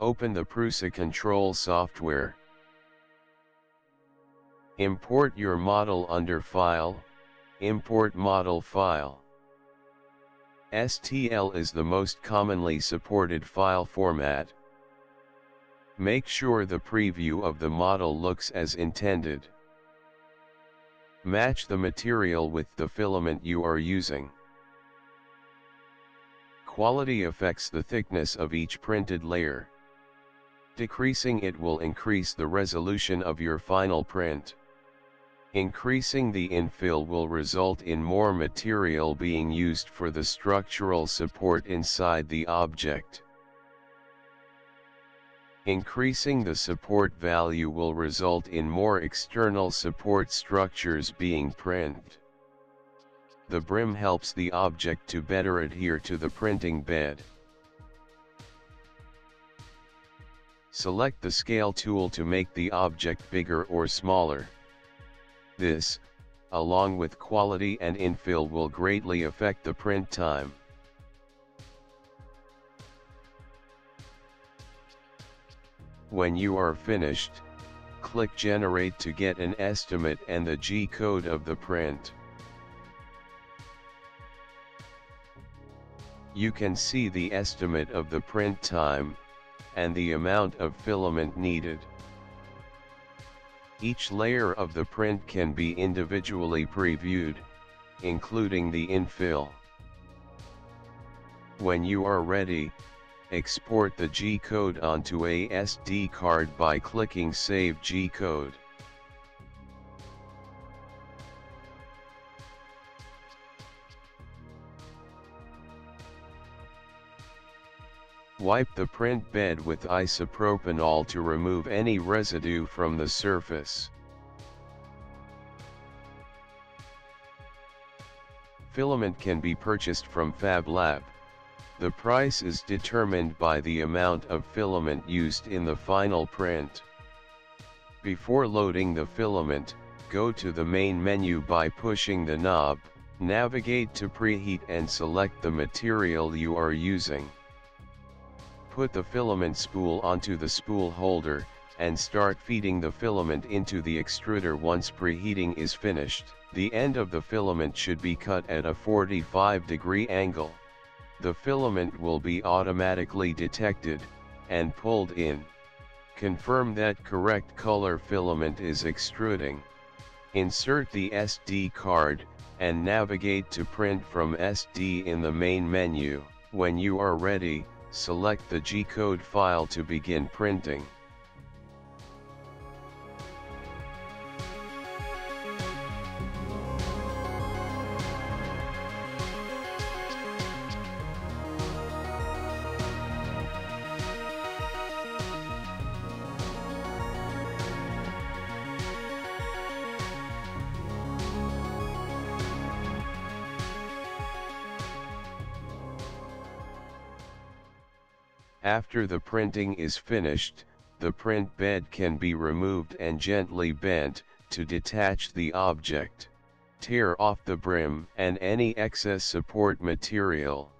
Open the Prusa control software. Import your model under File, Import Model File. STL is the most commonly supported file format. Make sure the preview of the model looks as intended. Match the material with the filament you are using. Quality affects the thickness of each printed layer. Decreasing it will increase the resolution of your final print. Increasing the infill will result in more material being used for the structural support inside the object. Increasing the support value will result in more external support structures being printed. The brim helps the object to better adhere to the printing bed. Select the scale tool to make the object bigger or smaller. This, along with quality and infill, will greatly affect the print time. When you are finished, click Generate to get an estimate and the G-code of the print. You can see the estimate of the print time, and the amount of filament needed. Each layer of the print can be individually previewed, including the infill. When you are ready, export the G-code onto a SD card by clicking Save G-code. Wipe the print bed with isopropanol to remove any residue from the surface. Filament can be purchased from Fablab. The price is determined by the amount of filament used in the final print. Before loading the filament, go to the main menu by pushing the knob, navigate to Preheat and select the material you are using. Put the filament spool onto the spool holder, and start feeding the filament into the extruder once preheating is finished. The end of the filament should be cut at a 45-degree angle. The filament will be automatically detected, and pulled in. Confirm that correct color filament is extruding. Insert the SD card, and navigate to Print from SD in the main menu. When you are ready, select the G-code file to begin printing. After the printing is finished, the print bed can be removed and gently bent to detach the object. Tear off the brim and any excess support material.